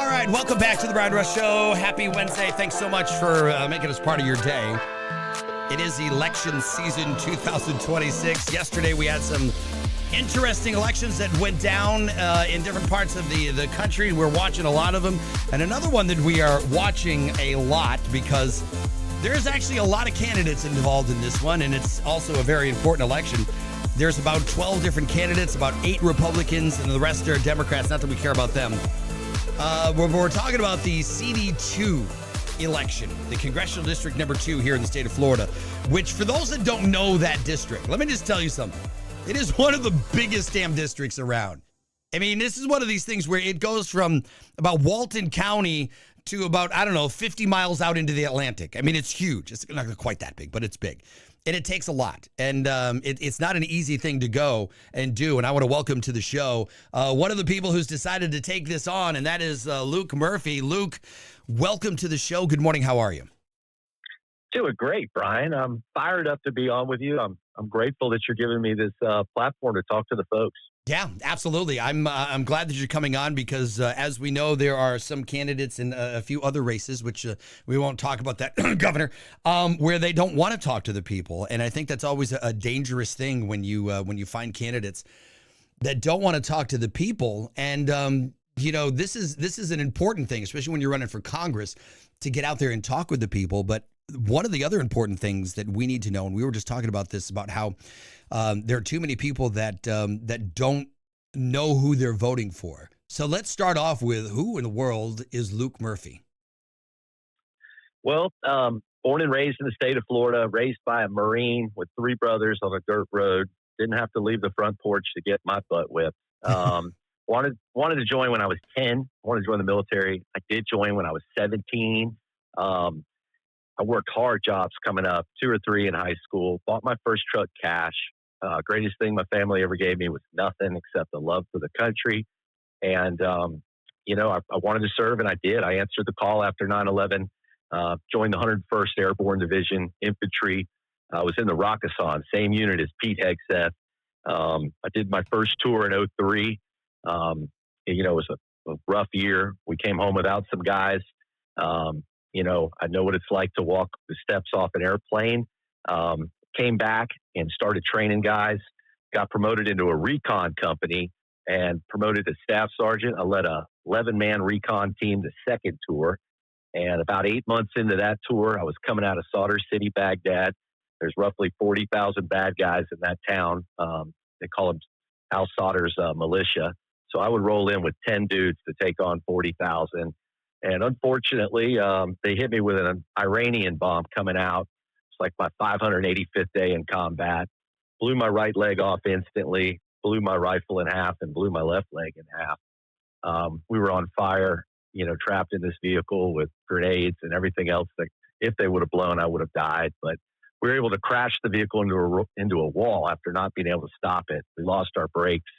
right, welcome back to the Brian Rush Show. Happy Wednesday. Thanks so much for making us part of your day. It is election season 2026. Yesterday we had some interesting elections that went down in different parts of the country. We're watching a lot of them. And another one that we are watching a lot because there's actually a lot of candidates involved in this one, and it's also a very important election. There's about 12 different candidates, about 8 Republicans, and the rest are Democrats. Not that we care about them. We're talking about the CD2 election, the Congressional District number 2 here in the state of Florida, which for those that don't know that district, let me just tell you something. It is one of the biggest damn districts around. I mean, this is one of these things where it goes from about Walton County to about, 50 miles out into the Atlantic. I mean, it's huge. It's not quite that big, but it's big. And it takes a lot. And it's not an easy thing to go and do. And I want to welcome to the show one of the people who's decided to take this on, and that is Luke Murphy. Luke, welcome to the show. Good morning. How are you? Doing great, Brian. I'm fired up to be on with you. I'm grateful that you're giving me this platform to talk to the folks. Yeah, absolutely. I'm glad that you're coming on because, as we know, there are some candidates in a few other races, which we won't talk about that, Governor, where they don't want to talk to the people. And I think that's always a dangerous thing when you find candidates that don't want to talk to the people. And this is an important thing, especially when you're running for Congress, to get out there and talk with the people. But one of the other important things that we need to know, and we were just talking about this, about how there are too many people that don't know who they're voting for. So let's start off with, who in the world is Luke Murphy? Well, born and raised in the state of Florida, raised by a Marine with 3 brothers on a dirt road. Didn't have to leave the front porch to get my butt whipped. Wanted to join when I was 10. Wanted to join the military. I did join when I was 17. I worked hard jobs coming up, 2 or 3 in high school. Bought my first truck cash. Greatest thing my family ever gave me was nothing except a love for the country. And, I wanted to serve, and I did. I answered the call after 9/11, joined the 101st Airborne Division Infantry. I was in the Rockason, same unit as Pete Hegseth. I did my first tour in 2003. It was a rough year. We came home without some guys. I know what it's like to walk the steps off an airplane. Came back and started training guys, got promoted into a recon company and promoted to staff sergeant. I led a 11-man recon team the second tour. And about 8 months into that tour, I was coming out of Sadr City, Baghdad. There's roughly 40,000 bad guys in that town. They call them Al Sadr's militia. So I would roll in with 10 dudes to take on 40,000. And unfortunately, they hit me with an Iranian bomb coming out. It's like my 585th day in combat. Blew my right leg off instantly, blew my rifle in half, and blew my left leg in half. We were on fire, trapped in this vehicle with grenades and everything else that if they would have blown, I would have died. But we were able to crash the vehicle into a wall after not being able to stop it. We lost our brakes.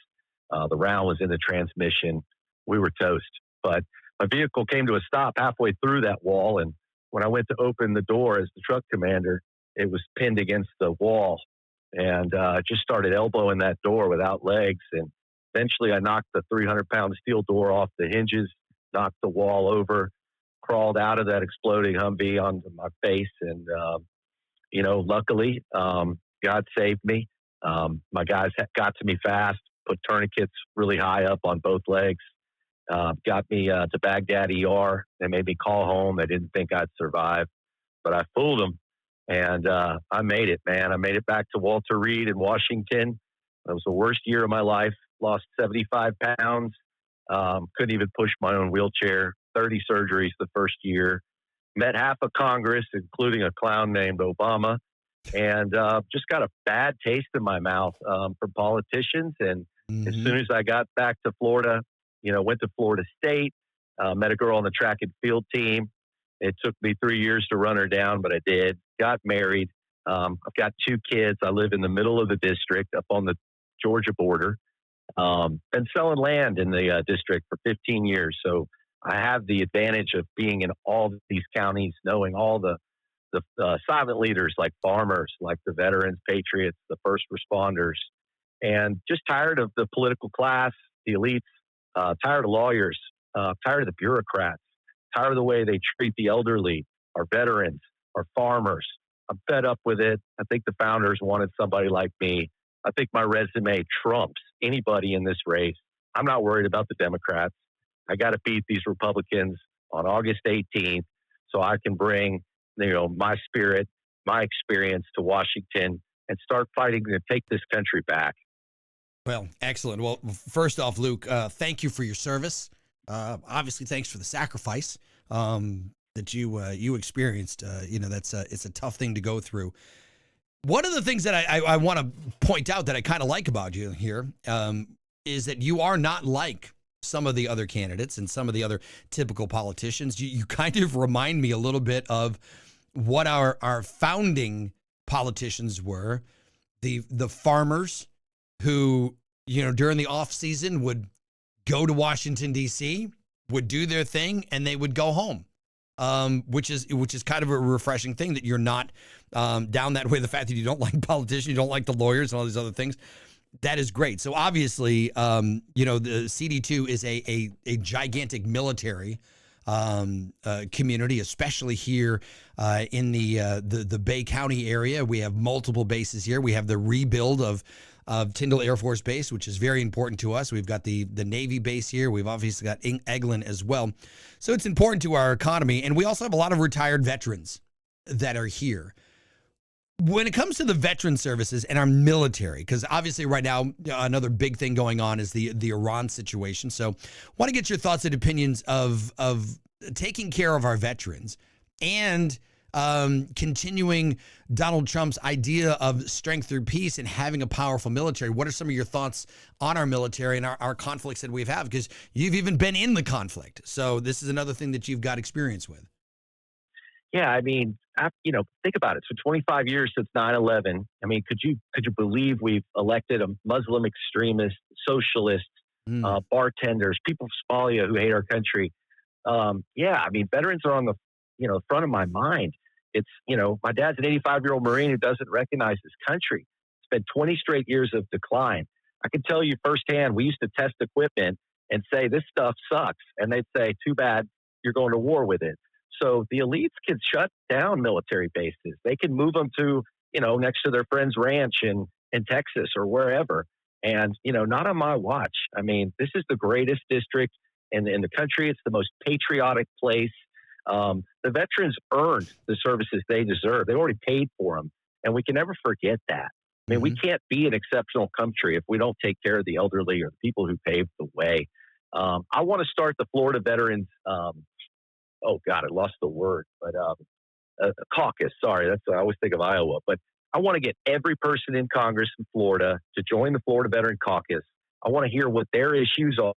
The round was in the transmission. We were toast. But my vehicle came to a stop halfway through that wall, and when I went to open the door as the truck commander, it was pinned against the wall, and just started elbowing that door without legs, and eventually I knocked the 300-pound steel door off the hinges, knocked the wall over, crawled out of that exploding Humvee onto my face, and luckily God saved me. My guys got to me fast, put tourniquets really high up on both legs. Got me to Baghdad ER. They made me call home. They didn't think I'd survive, but I fooled them, and I made it, man. I made it back to Walter Reed in Washington. It was the worst year of my life. Lost 75 pounds. Couldn't even push my own wheelchair. 30 surgeries the first year. Met half of Congress, including a clown named Obama, and just got a bad taste in my mouth from politicians. And as soon as I got back to Florida, went to Florida State, met a girl on the track and field team. It took me 3 years to run her down, but I did. Got married. I've got 2 kids. I live in the middle of the district up on the Georgia border. Been selling land in the district for 15 years. So I have the advantage of being in all these counties, knowing all the silent leaders like farmers, like the veterans, patriots, the first responders, and just tired of the political class, the elites, tired of lawyers, Tired of the bureaucrats. Tired of the way they treat the elderly, our veterans, our farmers. I'm fed up with it. I think the founders wanted somebody like me. I think my resume trumps anybody in this race. I'm not worried about the Democrats. I got to beat these Republicans on August 18th so I can bring, my spirit, my experience to Washington and start fighting to take this country back. Well, excellent. Well, first off, Luke, thank you for your service. Obviously, thanks for the sacrifice that you experienced. It's a tough thing to go through. One of the things that I want to point out that I kind of like about you here is that you are not like some of the other candidates and some of the other typical politicians. You kind of remind me a little bit of what our founding politicians were, the farmers who, during the off season would go to Washington, D.C., would do their thing, and they would go home. Which is kind of a refreshing thing that you're not down that way. The fact that you don't like politicians, you don't like the lawyers and all these other things, that is great. So obviously, the CD2 is a gigantic military community, especially here in the Bay County area. We have multiple bases here. We have the rebuild of Tyndall Air Force Base, which is very important to us. We've got the Navy base here. We've obviously got Eglin as well. So it's important to our economy. And we also have a lot of retired veterans that are here. When it comes to the veteran services and our military, because obviously right now, another big thing going on is the Iran situation. So I want to get your thoughts and opinions of taking care of our veterans and continuing Donald Trump's idea of strength through peace and having a powerful military. What are some of your thoughts on our military and our conflicts that we've had? Because you've even been in the conflict. So this is another thing that you've got experience with. Yeah, I mean, think about it. So 25 years since 9/11. I mean, could you believe we've elected a Muslim extremist, socialist, bartenders, people from Somalia who hate our country? I mean, veterans are on the front of my mind. It's my dad's an 85-year-old Marine who doesn't recognize his country. It's been 20 straight years of decline. I can tell you firsthand. We used to test equipment and say this stuff sucks, and they'd say, "Too bad, you're going to war with it." So the elites can shut down military bases. They can move them to, next to their friend's ranch in Texas or wherever. And, not on my watch. I mean, this is the greatest district in the country. It's the most patriotic place. The veterans earned the services they deserve. They already paid for them. And we can never forget that. I mean, we can't be an exceptional country if we don't take care of the elderly or the people who paved the way. I want to start the Florida Veterans I lost the word, but caucus. Sorry, I always think of Iowa. But I want to get every person in Congress in Florida to join the Florida Veteran Caucus. I want to hear what their issues are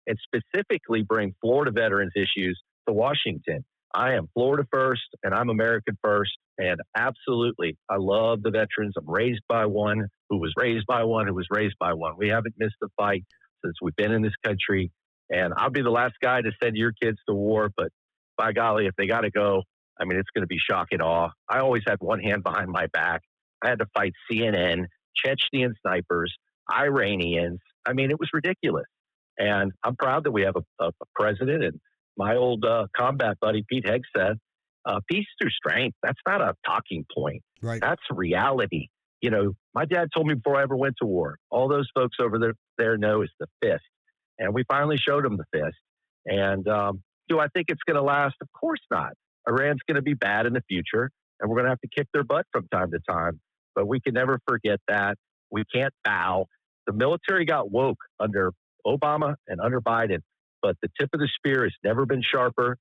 and specifically bring Florida veterans issues to Washington. I am Florida first, and I'm American first. And absolutely, I love the veterans. I'm raised by one who was raised by one who was raised by one. We haven't missed a fight since we've been in this country. And I'll be the last guy to send your kids to war, but by golly, if they got to go, I mean, it's going to be shock and awe. I always had one hand behind my back. I had to fight CNN, Chechnyan snipers, Iranians. I mean, it was ridiculous. And I'm proud that we have a president. And my old combat buddy, Pete Hegseth, peace through strength. That's not a talking point. Right. That's reality. My dad told me before I ever went to war, all those folks over there know is the fist. And we finally showed them the fist. And, do I think it's going to last? Of course not. Iran's going to be bad in the future, and we're going to have to kick their butt from time to time. But we can never forget that. We can't bow. The military got woke under Obama and under Biden, but the tip of the spear has never been sharper.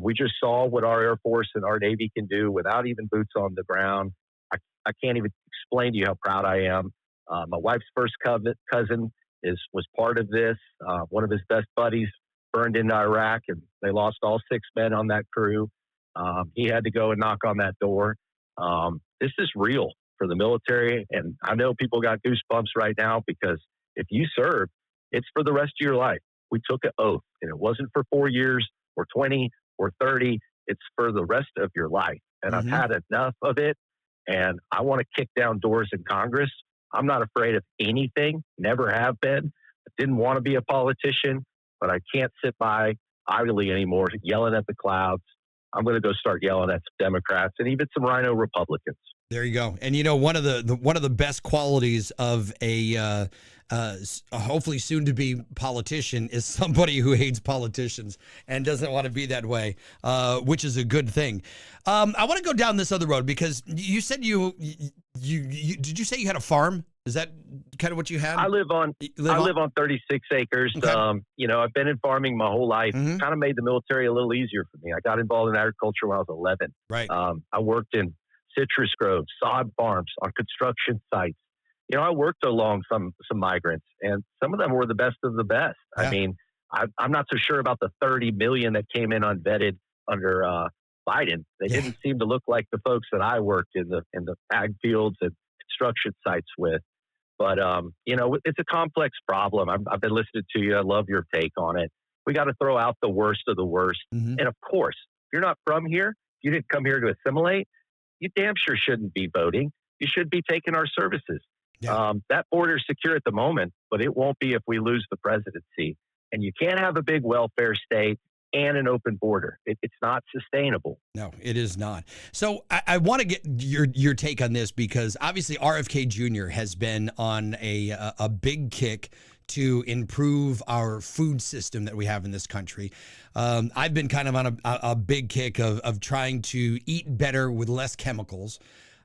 We just saw what our Air Force and our Navy can do without even boots on the ground. I can't even explain to you how proud I am. My wife's first cousin was part of this. One of his best buddies burned into Iraq, and they lost all 6 men on that crew. He had to go and knock on that door. This is real for the military, and I know people got goosebumps right now because if you serve, it's for the rest of your life. We took an oath, and it wasn't for 4 years or 20 or 30. It's for the rest of your life, and I've had enough of it, and I want to kick down doors in Congress. I'm not afraid of anything, never have been. I didn't want to be a politician. but I can't sit by idly anymore yelling at the clouds. I'm going to go start yelling at some Democrats and even some rhino Republicans. There you go. And one of the best qualities of a hopefully soon to be politician is somebody who hates politicians and doesn't want to be that way, which is a good thing. I want to go down this other road because you said you did you say you had a farm? Is that kind of what you had? I live on 36 acres. Okay. I've been in farming my whole life. Mhm. Kind of made the military a little easier for me. I got involved in agriculture when I was 11. Right. I worked in citrus groves, sod farms, on construction sites. I worked along some migrants, and some of them were the best of the best. Yeah. I mean, I'm not so sure about the 30 million that came in unvetted under Biden. They didn't seem to look like the folks that I worked in the ag fields and construction sites with. But it's a complex problem. I've been listening to you. I love your take on it. We got to throw out the worst of the worst. Mhm. And of course, if you're not from here, you didn't come here to assimilate. You damn sure shouldn't be voting. You should be taking our services. Yeah. That border is secure at the moment, but it won't be if we lose the presidency. And you can't have a big welfare state and an open border. It's not sustainable. No, it is not. So I want to get your take on this because obviously RFK Jr. has been on a big kick to improve our food system that we have in this country. I've been kind of on a big kick of trying to eat better with less chemicals.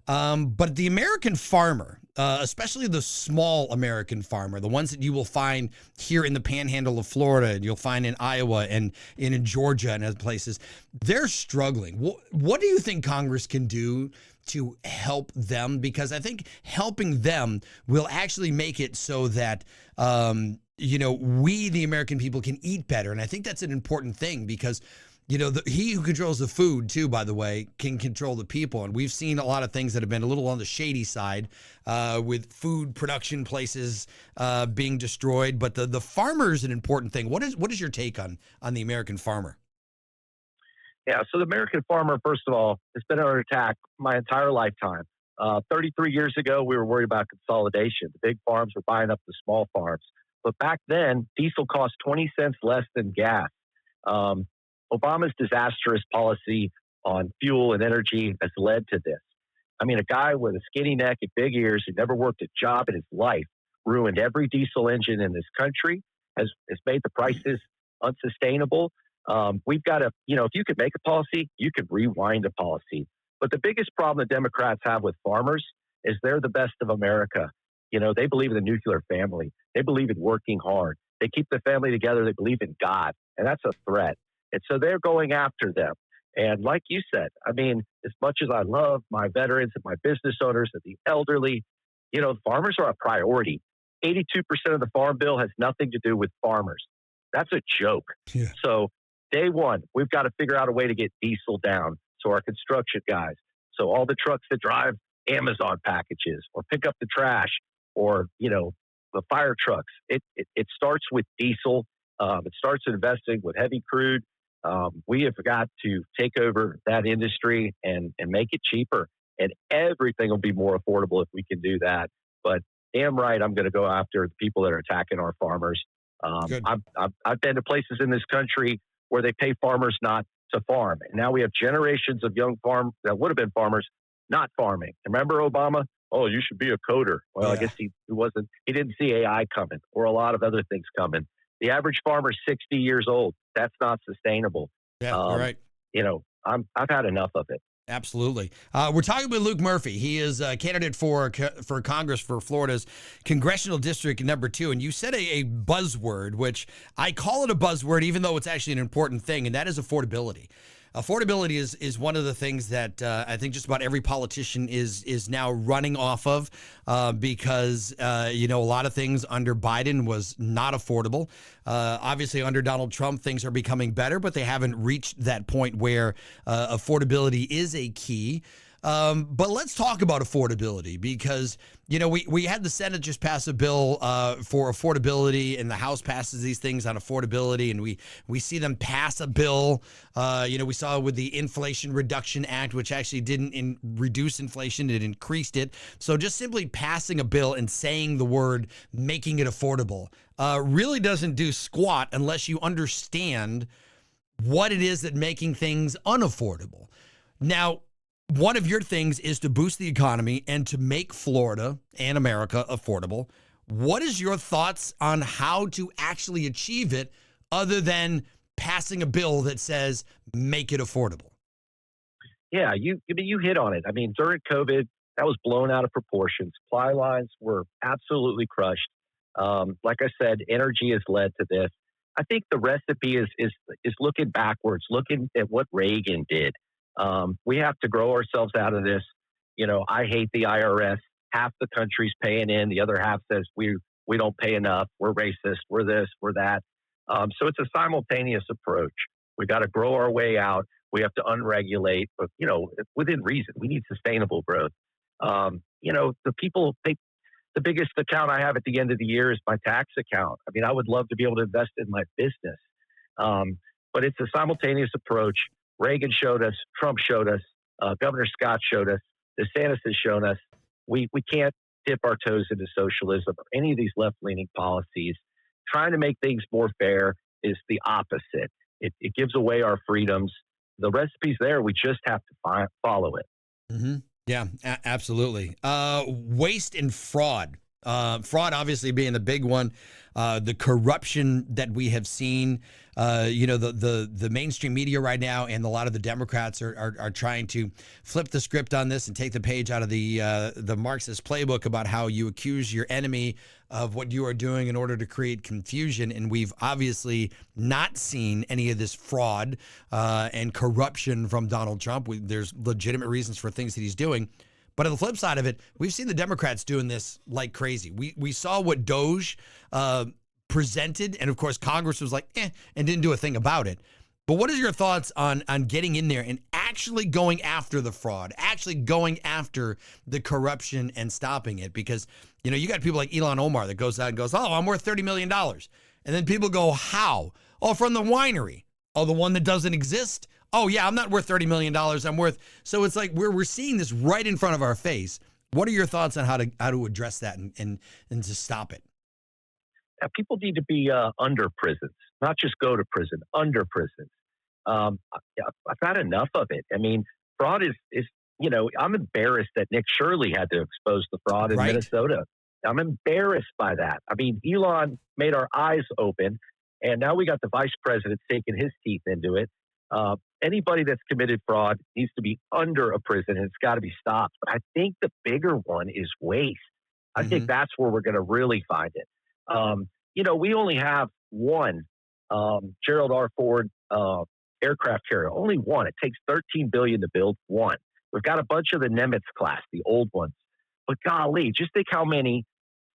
But the American farmer, especially the small American farmer, the ones that you will find here in the panhandle of Florida and you'll find in Iowa and in Georgia and other places, they're struggling. What do you think Congress can do to help them? Because I think helping them will actually make it so that, we, the American people, can eat better. And I think that's an important thing because he who controls the food, too, by the way, can control the people. And we've seen a lot of things that have been a little on the shady side with food production places being destroyed. But the farmer is an important thing. What is your take on the American farmer? Yeah, so the American farmer, first of all, has been under attack my entire lifetime. 33 years ago, we were worried about consolidation. The big farms were buying up the small farms. But back then, diesel cost 20 cents less than gas. Obama's disastrous policy on fuel and energy has led to this. I mean, a guy with a skinny neck and big ears who never worked a job in his life ruined every diesel engine in this country, has made the prices unsustainable. We've got to, if you could make a policy, you could rewind a policy. But the biggest problem the Democrats have with farmers is they're the best of America. They believe in the nuclear family. They believe in working hard. They keep the family together. They believe in God. And that's a threat. And so they're going after them. And like you said, I mean, as much as I love my veterans and my business owners and the elderly, farmers are a priority. 82% of the farm bill has nothing to do with farmers. That's a joke. Yeah. So day one, we've got to figure out a way to get diesel down. So our construction guys, so all the trucks that drive Amazon packages or pick up the trash or, the fire trucks, it starts with diesel. It starts investing with heavy crude. We have got to take over that industry and make it cheaper, and everything will be more affordable if we can do that. But damn right, I'm going to go after the people that are attacking our farmers. I've been to places in this country where they pay farmers not to farm, and now we have generations of young that would have been farmers not farming. Remember Obama? Oh, you should be a coder. Well, yeah. I guess he wasn't. He didn't see AI coming or a lot of other things coming. The average farmer is 60 years old. That's not sustainable. Yeah, you're right. I've had enough of it. Absolutely. We're talking with Luke Murphy. He is a candidate for Congress for Florida's Congressional District number 2. And you said a buzzword, which I call it a buzzword, even though it's actually an important thing, and that is affordability. Affordability is one of the things that I think just about every politician is now running off of because, a lot of things under Biden was not affordable. Obviously, under Donald Trump, things are becoming better, but they haven't reached that point where affordability is a key. But let's talk about affordability because, we had the Senate just pass a bill for affordability, and the House passes these things on affordability, and we see them pass a bill. We saw with the Inflation Reduction Act, which actually didn't reduce inflation, it increased it. So just simply passing a bill and saying the word making it affordable really doesn't do squat unless you understand what it is that making things unaffordable. Now, one of your things is to boost the economy and to make Florida and America affordable. What is your thoughts on how to actually achieve it other than passing a bill that says make it affordable? Yeah, you hit on it. I mean, during COVID, that was blown out of proportion. Supply lines were absolutely crushed. Like I said, energy has led to this. I think the recipe is looking backwards, looking at what Reagan did. We have to grow ourselves out of this. I hate the IRS. Half the country's paying in. The other half says we don't pay enough. We're racist. We're this, we're that. So it's a simultaneous approach. We got to grow our way out. We have to unregulate, but, within reason. We need sustainable growth. The biggest account I have at the end of the year is my tax account. I mean, I would love to be able to invest in my business. But it's a simultaneous approach. Reagan showed us, Trump showed us, Governor Scott showed us, DeSantis has shown us. We can't dip our toes into socialism or any of these left-leaning policies. Trying to make things more fair is the opposite. It gives away our freedoms. The recipe's there. We just have to follow it. Mm-hmm. Yeah, absolutely. Waste and fraud. Fraud obviously being the big one. The corruption that we have seen, the mainstream media right now and a lot of the Democrats are trying to flip the script on this and take the page out of the Marxist playbook about how you accuse your enemy of what you are doing in order to create confusion. And we've obviously not seen any of this fraud and corruption from Donald Trump. There's legitimate reasons for things that he's doing. But on the flip side of it, we've seen the Democrats doing this like crazy. We saw what Doge presented, and of course Congress was like, and didn't do a thing about it. But what is your thoughts on getting in there and actually going after the fraud, actually going after the corruption and stopping it? Because, you got people like Ilhan Omar that goes out and goes, oh, I'm worth $30 million. And then people go, how? Oh, from the winery. Oh, the one that doesn't exist? Oh, yeah, I'm not worth $30 million. I'm worth. So it's like we're seeing this right in front of our face. What are your thoughts on how to address that and to stop it? People need to be under prisons, not just go to prison, under prisons. I've had enough of it. I mean, fraud is I'm embarrassed that Nick Shirley had to expose the fraud in Minnesota. I'm embarrassed by that. I mean, Elon made our eyes open, and now we got the vice president taking his teeth into it. Anybody that's committed fraud needs to be under a prison, and it's got to be stopped. But I think the bigger one is waste. I think that's where we're going to really find it. We only have one Gerald R. Ford aircraft carrier, only one. It takes $13 billion to build one. We've got a bunch of the Nimitz class, the old ones. But golly, just think how many,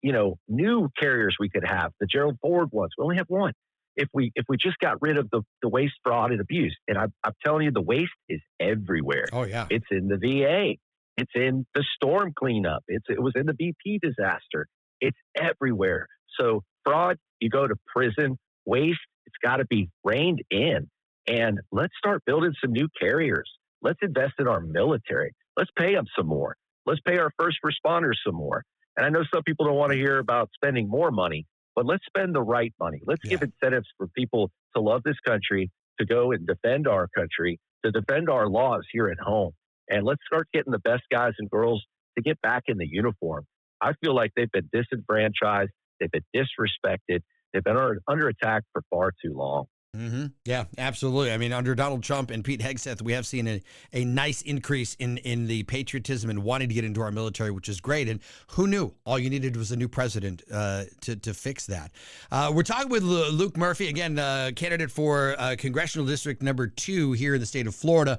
new carriers we could have. The Gerald Ford ones. We only have one. If we just got rid of the waste, fraud, and abuse, and I'm telling you, the waste is everywhere. Oh yeah, it's in the VA, it's in the storm cleanup, it was in the BP disaster. It's everywhere. So fraud, you go to prison. Waste, it's got to be reined in. And let's start building some new carriers. Let's invest in our military. Let's pay them some more. Let's pay our first responders some more. And I know some people don't want to hear about spending more money, but let's spend the right money. Let's give incentives for people to love this country, to go and defend our country, to defend our laws here at home. And let's start getting the best guys and girls to get back in the uniform. I feel like they've been disenfranchised. They've been disrespected. They've been under attack for far too long. Mm-hmm. Yeah, absolutely. I mean, under Donald Trump and Pete Hegseth, we have seen a nice increase in the patriotism and wanting to get into our military, which is great. And who knew? All you needed was a new president to fix that. We're talking with Luke Murphy, again, candidate for Congressional District number 2 here in the state of Florida.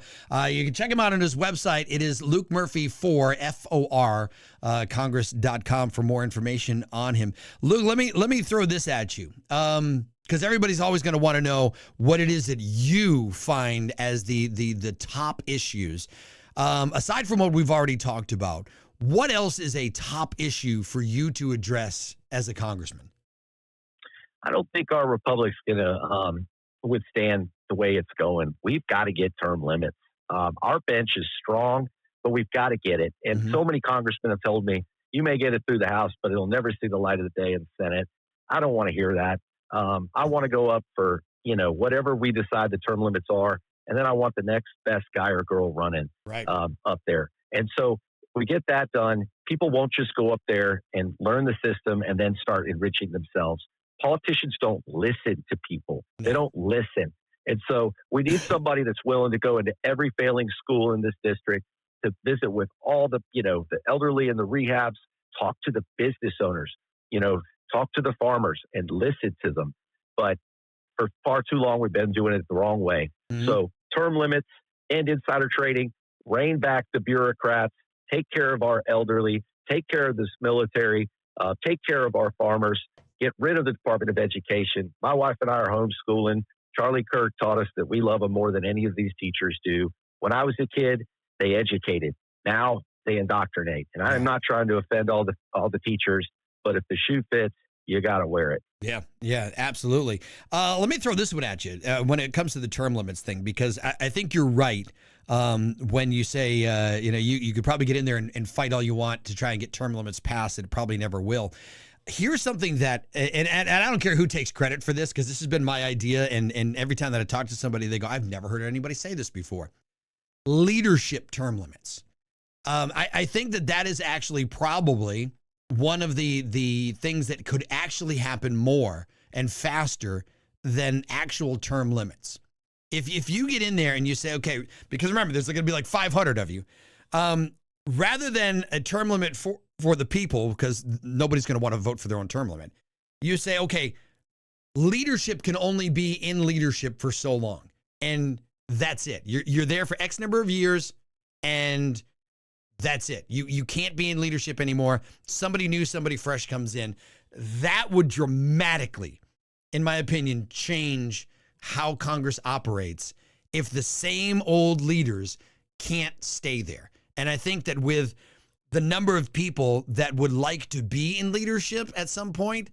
You can check him out on his website. It is Luke Murphy for FOR, Congress.com for more information on him. Luke, let me throw this at you. Because everybody's always going to want to know what it is that you find as the top issues. Aside from what we've already talked about, what else is a top issue for you to address as a congressman? I don't think our republic's going to withstand the way it's going. We've got to get term limits. Our bench is strong, but we've got to get it. And Mhm. so many congressmen have told me, you may get it through the House, but it'll never see the light of the day in the Senate. I don't want to hear that. I want to go up for, whatever we decide the term limits are. And then I want the next best guy or girl running Right. up there. And so we get that done. People won't just go up there and learn the system and then start enriching themselves. Politicians don't listen to people. They don't listen. And so we need somebody that's willing to go into every failing school in this district to visit with all the elderly and the rehabs, talk to the business owners, talk to the farmers and listen to them. But for far too long, we've been doing it the wrong way. Mhm. So term limits, end insider trading, rein back the bureaucrats, take care of our elderly, take care of this military, take care of our farmers, get rid of the Department of Education. My wife and I are homeschooling. Charlie Kirk taught us that we love them more than any of these teachers do. When I was a kid, they educated. Now they indoctrinate. And I am not trying to offend all the teachers, but if the shoe fits, you got to wear it. Yeah, absolutely. Let me throw this one at you when it comes to the term limits thing, because I think you're right when you say, you could probably get in there and fight all you want to try and get term limits passed. It probably never will. Here's something that, and I don't care who takes credit for this, because this has been my idea. And every time that I talk to somebody, they go, I've never heard anybody say this before. Leadership term limits. I think that is actually probably one of the things that could actually happen more and faster than actual term limits. If you get in there and you say, okay, because remember, there's going to be like 500 of you, rather than a term limit for the people, because nobody's going to want to vote for their own term limit, you say, okay, leadership can only be in leadership for so long, and that's it. You're there for X number of years, and that's it. You can't be in leadership anymore. Somebody new, somebody fresh comes in. That would dramatically, in my opinion, change how Congress operates if the same old leaders can't stay there. And I think that with the number of people that would like to be in leadership at some point,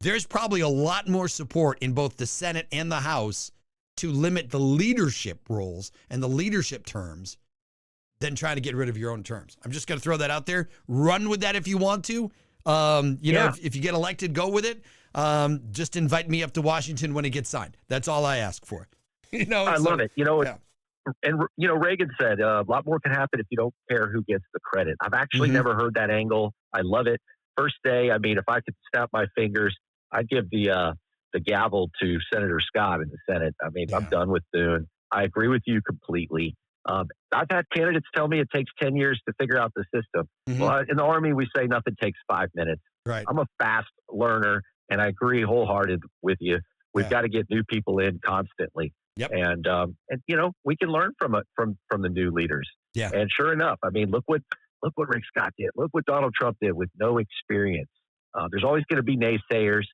there's probably a lot more support in both the Senate and the House to limit the leadership roles and the leadership terms than trying to get rid of your own terms. I'm just going to throw that out there. Run with that if you want to. Know, if you get elected, go with it. Just invite me up to Washington when it gets signed. That's all I ask for. I love it. And Reagan said a lot more can happen if you don't care who gets the credit. I've actually never heard that angle. I love it. First day, I mean, if I could snap my fingers, I'd give the gavel to Senator Scott in the Senate. I mean, I'm done with Thune. I agree with you completely. I've had candidates tell me it takes 10 years to figure out the system. Well, in the Army, we say nothing takes 5 minutes. Right. I'm a fast learner, and I agree wholehearted with you. We've got to get new people in constantly. Yep. And we can learn from the new leaders. Yeah. And sure enough, I mean, look what Rick Scott did. Look what Donald Trump did with no experience. There's always going to be naysayers,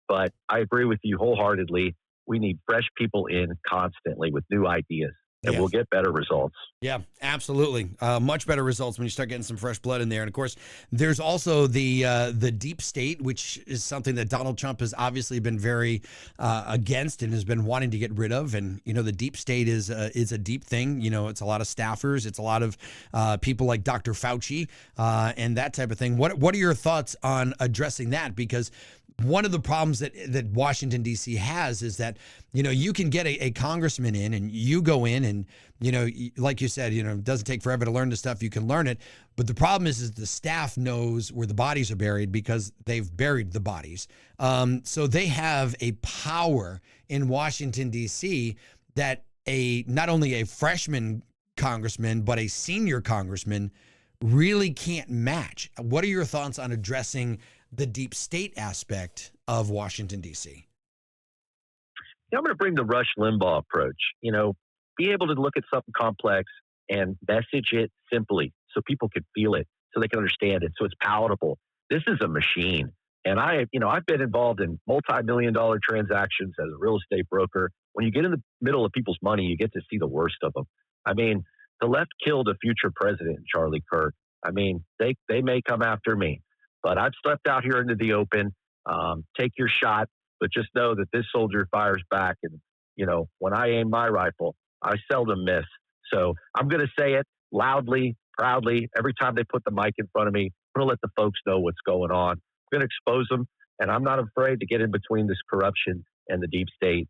but I agree with you wholeheartedly. We need fresh people in constantly with new ideas, and we'll get better results. Yeah, absolutely. Much better results when you start getting some fresh blood in there. And of course, there's also the deep state, which is something that Donald Trump has obviously been very against and has been wanting to get rid of. And the deep state is a deep thing. It's a lot of staffers, it's a lot of people like Dr. Fauci and that type of thing. What are your thoughts on addressing that? Because one of the problems that Washington, D.C. has is that, you can get a congressman in and you go in and, like you said, it doesn't take forever to learn the stuff. You can learn it. But the problem is the staff knows where the bodies are buried because they've buried the bodies. So they have a power in Washington, D.C. that not only a freshman congressman, but a senior congressman really can't match. What are your thoughts on addressing the deep state aspect of Washington, D.C.? I'm going to bring the Rush Limbaugh approach. Be able to look at something complex and message it simply so people can feel it, so they can understand it, so it's palatable. This is a machine. And I've been involved in multi-million-dollar transactions as a real estate broker. When you get in the middle of people's money, you get to see the worst of them. I mean, the left killed a future president, Charlie Kirk. I mean, they may come after me, but I've stepped out here into the open. Take your shot, but just know that this soldier fires back. And, when I aim my rifle, I seldom miss. So I'm going to say it loudly, proudly. Every time they put the mic in front of me, I'm going to let the folks know what's going on. I'm going to expose them, and I'm not afraid to get in between this corruption and the deep state.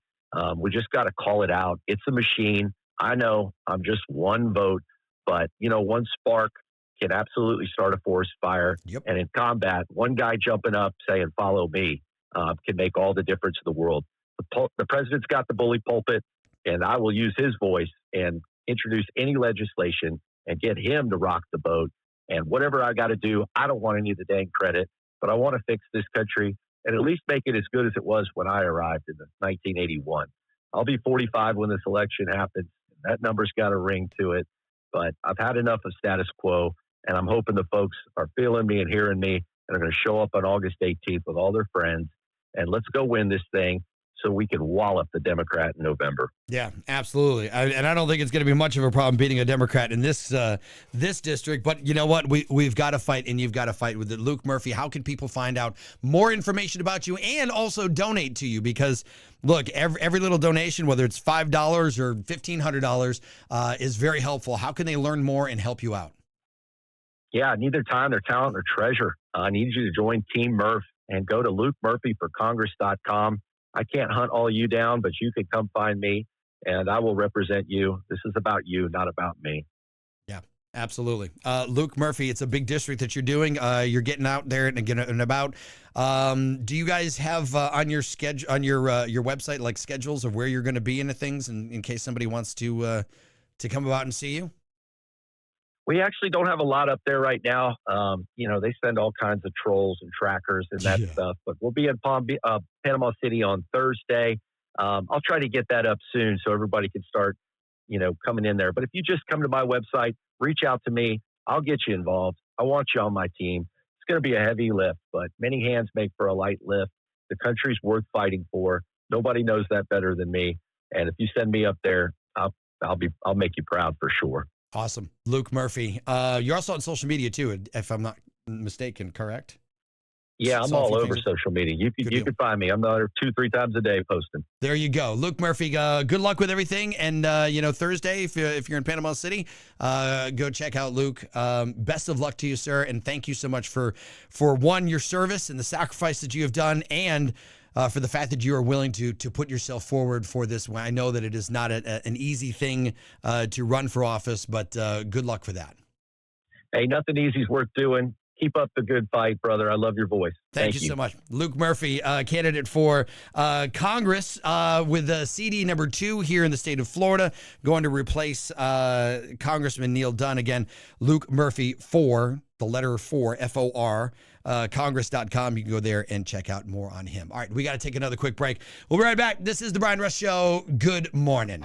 We just got to call it out. It's a machine. I know I'm just one vote, but, one spark can absolutely start a forest fire. Yep. And in combat, one guy jumping up saying, follow me, can make all the difference in the world. The president's got the bully pulpit, and I will use his voice and introduce any legislation and get him to rock the boat. And whatever I got to do, I don't want any of the dang credit, but I want to fix this country and at least make it as good as it was when I arrived in 1981. I'll be 45 when this election happens. That number's got a ring to it, but I've had enough of status quo, and I'm hoping the folks are feeling me and hearing me and are going to show up on August 18th with all their friends, and let's go win this thing so we can wallop the Democrat in November. Yeah, absolutely. And I don't think it's going to be much of a problem beating a Democrat in this district. But you know what? We've got to fight, and you've got to fight with it. Luke Murphy, how can people find out more information about you and also donate to you? Because, look, every little donation, whether it's $5 or $1,500, is very helpful. How can they learn more and help you out? Yeah, neither time, their talent, or treasure. I need you to join Team Murph and go to LukeMurphyForCongress.com. I can't hunt all you down, but you can come find me, and I will represent you. This is about you, not about me. Yeah, absolutely. Luke Murphy, it's a big district that you're doing. You're getting out there and about. Do you guys have on your schedule, on your website, like schedules of where you're going to be into things, in case somebody wants to come about and see you? We actually don't have a lot up there right now. They send all kinds of trolls and trackers and that stuff, but we'll be in Panama City on Thursday. I'll try to get that up soon so everybody can start, coming in there. But if you just come to my website, reach out to me, I'll get you involved. I want you on my team. It's going to be a heavy lift, but many hands make for a light lift. The country's worth fighting for. Nobody knows that better than me. And if you send me up there, I'll make you proud for sure. Awesome. Luke Murphy. You're also on social media too, if I'm not mistaken, correct? Yeah, I'm all over social media. You can find me. I'm there 2-3 times a day posting. There you go. Luke Murphy, good luck with everything. And, Thursday, if you're in Panama City, go check out Luke. Best of luck to you, sir. And thank you so much for one, your service and the sacrifice that you have done, and for the fact that you are willing to put yourself forward for this. I know that it is not an easy thing to run for office, but good luck for that. Hey, nothing easy is worth doing. Keep up the good fight, brother. I love your voice. Thank you so much. Luke Murphy, candidate for Congress with CD number 2 here in the state of Florida, going to replace Congressman Neil Dunn. Again, Luke Murphy, the letter 4, F-O-R, Congress.com. You can go there and check out more on him. All right, we got to take another quick break. We'll be right back. This is the Brian Rush Show. Good morning.